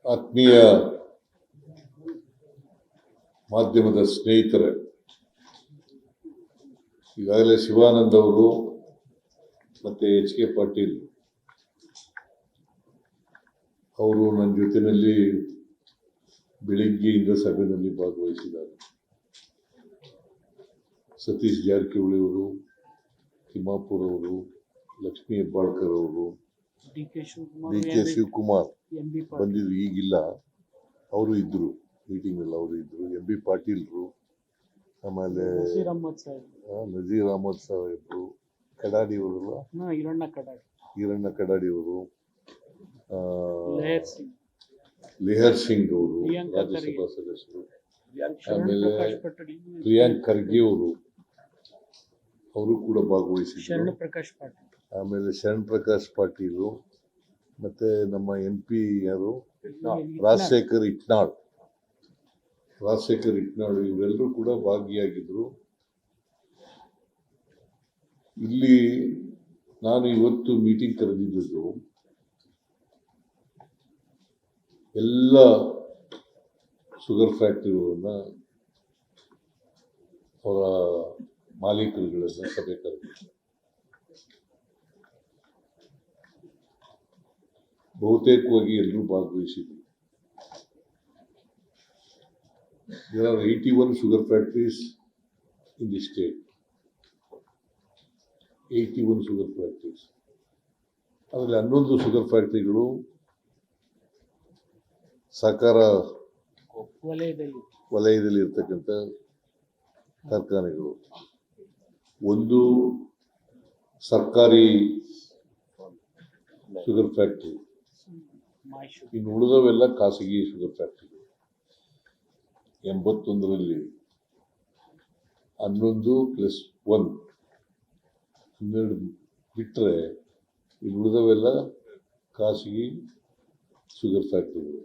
ಆತ್ಮೀಯ ಮಾಧ್ಯಮದ ಸ್ನೇಹಿತರೆ, ಈಗಾಗಲೇ ಶಿವಾನಂದ್ ಅವರು ಮತ್ತೆ HK ಪಾಟೀಲ್ ಅವರು ನನ್ನ ಜೊತೆಯಲ್ಲಿ ಬೆಳಿಗ್ಗೆಯಿಂದ ಸಭೆಯಲ್ಲಿ ಭಾಗವಹಿಸಿದ್ದಾರೆ. ಸತೀಶ್ ಜಾರಕಿಹೊಳಿ ಅವರು, ತಿಮ್ಮಾಪುರ್ ಅವರು, ಲಕ್ಷ್ಮೀ ಹೆಬ್ಬಾಳ್ಕರ್ ಅವರು, DK ಶಿವಕುಮಾರ್ ಬಂದಿದ್ರು. ಈಗಿಲ್ಲ, ಅವರು ಇದ್ರು ಮೀಟಿಂಗ್ ಅಲ್ಲಿ. ಅವರು ಇದ್ರು. MB ಪಾಟೀಲ್ರು, ಆಮೇಲೆ ನಜೀರ್ ಅಹಮದ್ ಸಾಹೇಬ್ರು, ಕಡಾಡಿ ಅವರಲ್ಲ, ಈರಣ್ಣ ಕಡಾಡಿ ಅವರು, ಲೇಹರ್ ಸಿಂಗ್ ಅವರು ರಾಜ್ಯಸಭಾ ಸದಸ್ಯರು, ಆಮೇಲೆ ಪ್ರಿಯಾಂಕ್ ಖರ್ಗೆ ಅವರು ಕೂಡ ಭಾಗವಹಿಸಿದ್ರು. ಆಮೇಲೆ ಶರಣ್ ಪ್ರಕಾಶ್ ಪಾಟೀಲ್, ಮತ್ತೆ ನಮ್ಮ MP ಯಾರು ರಾಜಶೇಖರ್ ಇಟ್ನಾಳ್, ಇವರೆಲ್ಲರೂ ಕೂಡ ಭಾಗಿಯಾಗಿದ್ರು. ಇಲ್ಲಿ ನಾನು ಇವತ್ತು ಮೀಟಿಂಗ್ ಕರೆದಿದ್ದು ಎಲ್ಲ ಶುಗರ್ ಫ್ಯಾಕ್ಟರಿಗಳನ್ನ, ಅವರ ಮಾಲೀಕರುಗಳನ್ನ ಸಭೆ ಕರೆದಿದ್ದು. ಬಹುತೇಕವಾಗಿ ಎಲ್ಲರೂ ಭಾಗವಹಿಸಿದ್ರು. There are 81 sugar factories in the state. 81 sugar factories. ಅದರಲ್ಲಿ 11 ಶುಗರ್ ಫ್ಯಾಕ್ಟರಿಗಳು ಸಹಕಾರ ವಲಯದಲ್ಲಿ ಇರ್ತಕ್ಕಂಥ ಕಾರ್ಖಾನೆಗಳು, ಒಂದು ಸರ್ಕಾರಿ ಶುಗರ್ ಫ್ಯಾಕ್ಟರಿ, ಇನ್ನು ಉಳಿದವೆಲ್ಲ ಖಾಸಗಿ ಶುಗರ್ ಫ್ಯಾಕ್ಟರಿ. 81ರಲ್ಲಿ 11 + 1 12 ಬಿಟ್ಟರೆ ಇನ್ನು ಉಳಿದವೆಲ್ಲ ಖಾಸಗಿ ಶುಗರ್ ಫ್ಯಾಕ್ಟರಿಗಳು.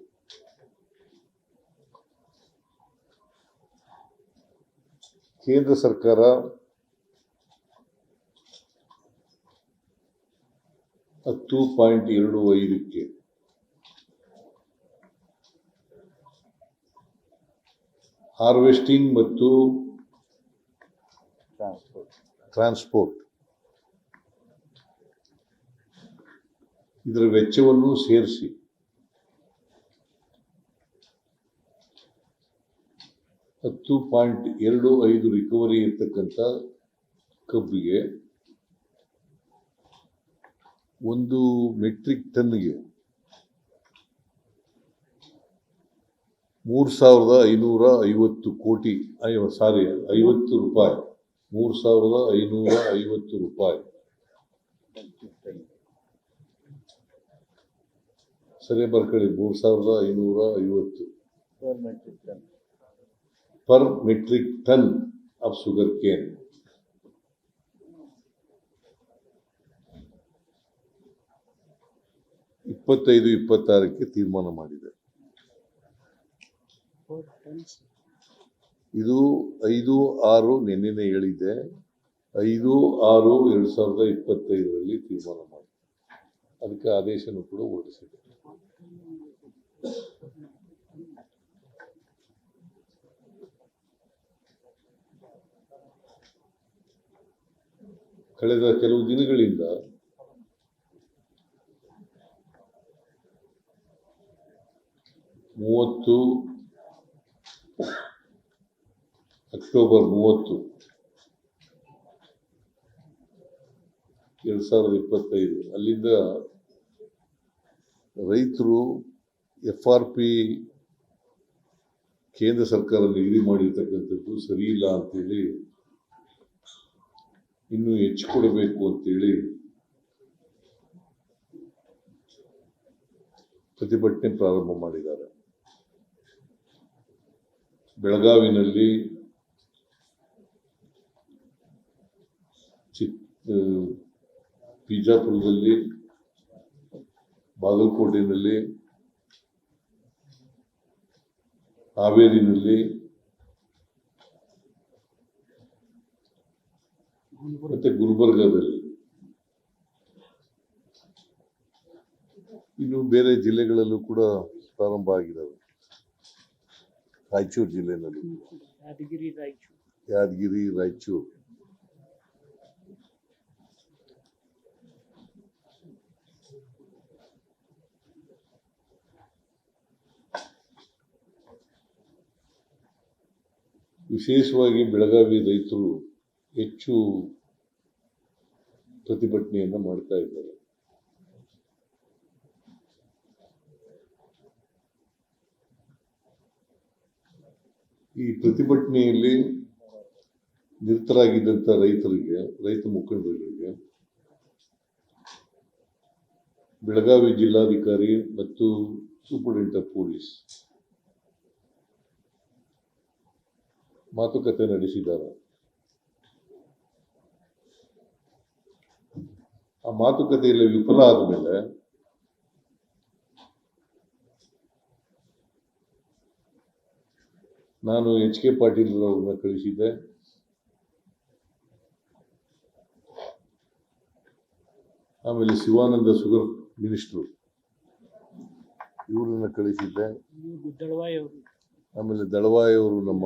ಕೇಂದ್ರ ಸರ್ಕಾರ $10.25ಕ್ಕೆ ಹಾರ್ವೆಸ್ಟಿಂಗ್ ಮತ್ತು ಟ್ರಾನ್ಸ್ಪೋರ್ಟ್ ಇದರ ವೆಚ್ಚವನ್ನು ಸೇರಿಸಿ $10.25 ರಿಕವರಿ ಇರ್ತಕ್ಕಂಥ ಕಬ್ಬಿಗೆ 1 ಮೆಟ್ರಿಕ್ ಟನ್ಗೆ 3,550 ಕೋಟಿ 50 ರೂಪಾಯಿ, 3,550 ರೂಪಾಯಿ. ಸರಿ ಬರ್ಕೊಳ್ಳಿ, 3,550 per metric ton of sugar cane. ಇಪ್ಪತ್ತೈದು 26ಕ್ಕೆ ತೀರ್ಮಾನ ಮಾಡಿದೆ. ಇದು 5/6 ನಿನ್ನೆ ಹೇಳಿದ್ದೆ, 5/6/2025ರಲ್ಲಿ ತೀರ್ಮಾನ ಮಾಡಿ ಅದಕ್ಕೆ ಆದೇಶನೂ ಕೂಡ ಹೊರಡಿಸಿದೆ. ಕಳೆದ ಕೆಲವು ದಿನಗಳಿಂದ ಅಕ್ಟೋಬರ್ 30, 2025 ಅಲ್ಲಿಂದ ರೈತರು FRP ಕೇಂದ್ರ ಸರ್ಕಾರ ನಿಗದಿ ಮಾಡಿರ್ತಕ್ಕಂಥದ್ದು ಸರಿ ಇಲ್ಲ ಅಂತೇಳಿ, ಇನ್ನೂ ಹೆಚ್ಚು ಕೊಡಬೇಕು ಅಂತೇಳಿ ಪ್ರತಿಭಟನೆ ಪ್ರಾರಂಭ ಮಾಡಿದ್ದಾರೆ. ಬೆಳಗಾವಿನಲ್ಲಿ, ಬಿಜಾಪುರದಲ್ಲಿ, ಬಾಗಲಕೋಟೆಯಲ್ಲಿ, ಹಾವೇರಿನಲ್ಲಿ ಮತ್ತೆ ಗುಲ್ಬರ್ಗಾದಲ್ಲಿ, ಇನ್ನು ಬೇರೆ ಜಿಲ್ಲೆಗಳಲ್ಲೂ ಕೂಡ ಪ್ರಾರಂಭ ಆಗಿದ್ದಾವೆ ರಾಯಚೂರು ಜಿಲ್ಲೆಯಲ್ಲಿ, ಯಾದಗಿರಿ, ರಾಯಚೂರು. ಯಾದಗಿರಿ, ರಾಯಚೂರು. ವಿಶೇಷವಾಗಿ ಬೆಳಗಾವಿ ರೈತರು ಹೆಚ್ಚು ಪ್ರತಿಭಟನೆಯನ್ನ ಮಾಡ್ತಾ ಇದ್ದಾರೆ. ಈ ಪ್ರತಿಭಟನೆಯಲ್ಲಿ ನಿರತರಾಗಿದ್ದಂಥ ರೈತರಿಗೆ, ರೈತ ಮುಖಂಡರಿಗೆ ಬೆಳಗಾವಿ ಜಿಲ್ಲಾಧಿಕಾರಿ ಮತ್ತು ಸೂಪರಿಂಟೆಂಡೆಂಟ್ ಆಫ್ ಪೊಲೀಸ್ ಮಾತುಕತೆ ನಡೆಸಿದ್ದಾರೆ. ಆ ಮಾತುಕತೆಯಲ್ಲಿ ವಿಫಲ ಆದಮೇಲೆ ನಾನು HK ಪಾಟೀಲ್ ಅವರನ್ನ ಕಳಿಸಿದ್ದೆ. ಆಮೇಲೆ ಶಿವಾನಂದ ಶುಗರ್ ಮಿನಿಸ್ಟ್ರು ಇವರನ್ನ ಕಳಿಸಿದ್ದೆ. ದಳವಾಯಿ ಅವರು, ಆಮೇಲೆ ದಳವಾಯಿ ಅವರು ನಮ್ಮ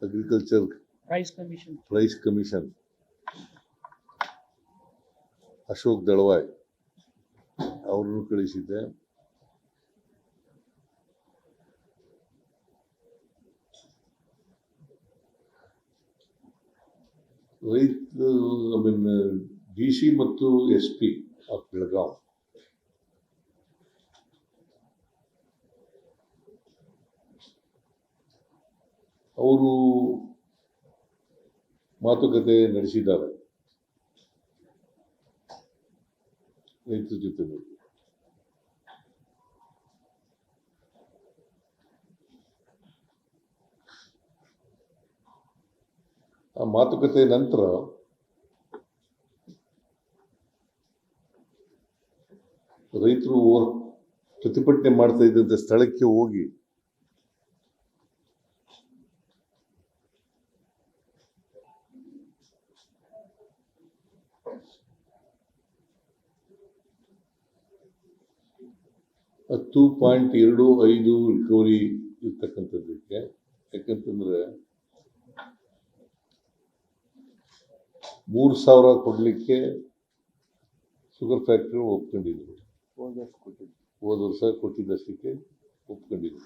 ಅಗ್ರಿಕಲ್ಚರ್ ಪ್ರೈಸ್ ಕಮಿಷನ್ ಅಶೋಕ್ ದಳವಾಯಿ ಅವ್ರನ್ನು ಕಳಿಸಿದ್ದೆ. DC ಮತ್ತು SP ಆಫ್ ಬೆಳಗಾವಿ ಅವರು ಮಾತುಕತೆ ನಡೆಸಿದ್ದಾರೆ ರೈತರ ಜೊತೆ. ಆ ಮಾತುಕತೆ ನಂತರ ರೈತರು ಪ್ರತಿಭಟನೆ ಮಾಡ್ತಾ ಇದ್ದಂಥ ಸ್ಥಳಕ್ಕೆ ಹೋಗಿ $10.25 ರಿಕವರಿ ಇರ್ತಕ್ಕಂಥದ್ದಕ್ಕೆ. ಯಾಕಂತಂದ್ರೆ 3,000 ಕೊಡ್ಲಿಕ್ಕೆ ಶುಗರ್ ಫ್ಯಾಕ್ಟ್ರಿ ಒಪ್ಕೊಂಡಿದ್ರು. ಹೋದ ವರ್ಷ ಕೊಟ್ಟಿದ್ದಷ್ಟಕ್ಕೆ ಒಪ್ಕೊಂಡಿದ್ರು.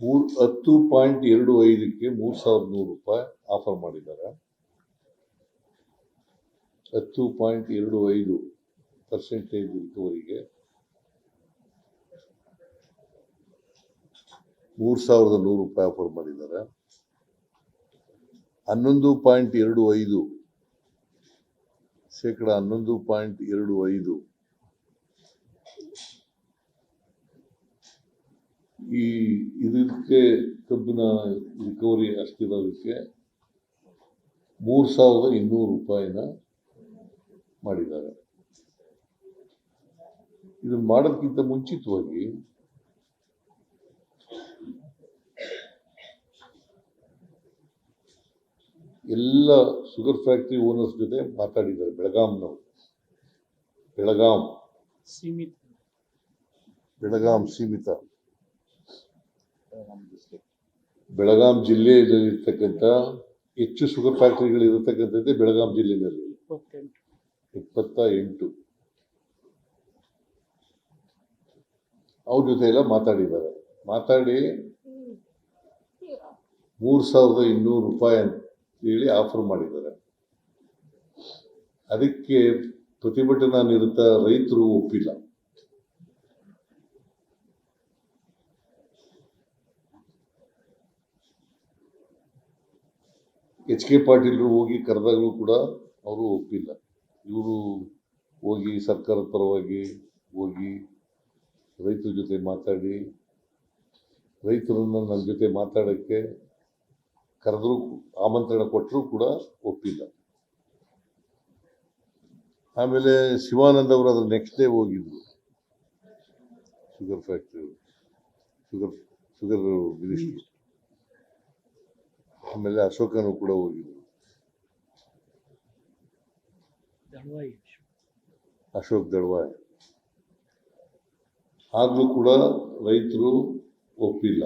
10.25ಕ್ಕೆ $3,100 ಆಫರ್ ಮಾಡಿದ್ದಾರೆ. 10.25% ರಿಕವರಿಗೆ $3,100 ಆಫರ್ ಮಾಡಿದ್ದಾರೆ. 11.25% 11.25% ಇದಕ್ಕೆ ಕಬ್ಬಿನ ರಿಕವರಿ ಅಷ್ಟಿರೋದಕ್ಕೆ $3,200 ಮಾಡಿದ್ದಾರೆ. ಇದನ್ನು ಮಾಡೋದಕ್ಕಿಂತ ಮುಂಚಿತವಾಗಿ ಎಲ್ಲ ಶುಗರ್ ಫ್ಯಾಕ್ಟರಿ ಓನರ್ಸ್ ಜೊತೆ ಮಾತಾಡಿದ್ದಾರೆ. ಬೆಳಗಾಂ ಜಿಲ್ಲೆಯಲ್ಲಿರ್ತಕ್ಕಂಥ ಹೆಚ್ಚು ಶುಗರ್ ಫ್ಯಾಕ್ಟರಿಗಳು ಇರತಕ್ಕಂಥದ್ದೇ ಬೆಳಗಾಂ ಜಿಲ್ಲೆಯಲ್ಲಿ 28. ಅವ್ರ ಜೊತೆ ಎಲ್ಲ ಮಾತಾಡಿದ್ದಾರೆ. ಮಾತಾಡಿ $3,200 ಅಂತ ಹೇಳಿ ಆಫರ್ ಮಾಡಿದ್ದಾರೆ. ಅದಕ್ಕೆ ಪ್ರತಿಭಟನಾ ನಿರತ ರೈತರು ಒಪ್ಪಿಲ್ಲ. HK ಪಾಟೀಲ್ರು ಹೋಗಿ ಕರೆದಾಗಲೂ ಕೂಡ ಅವರು ಒಪ್ಪಿಲ್ಲ. ಇವರು ಹೋಗಿ ಸರ್ಕಾರದ ಪರವಾಗಿ ಹೋಗಿ ರೈತರ ಜೊತೆ ಮಾತಾಡಿ ರೈತರನ್ನ ನನ್ನ ಜೊತೆ ಮಾತಾಡೋಕ್ಕೆ ಕರೆದ್ರು, ಆಮಂತ್ರಣ ಕೊಟ್ಟರು ಕೂಡ ಒಪ್ಪಿಲ್ಲ. ಆಮೇಲೆ ಶಿವಾನಂದ್ ಅವರು ಅದ್ರ ನೆಕ್ಸ್ಟ್ ಡೇ ಹೋಗಿದ್ರು ಶುಗರ್ ಫ್ಯಾಕ್ಟ್ರಿ ಶುಗರ್ ಮಿನಿಸ್ಟ್ರು. ಆಮೇಲೆ ಅಶೋಕನು ಕೂಡ ಹೋಗಿದ್ರು, ಅಶೋಕ್ ದಳವಾಯಿ. ಆದರೂ ಕೂಡ ರೈತರು ಒಪ್ಪಿಲ್ಲ.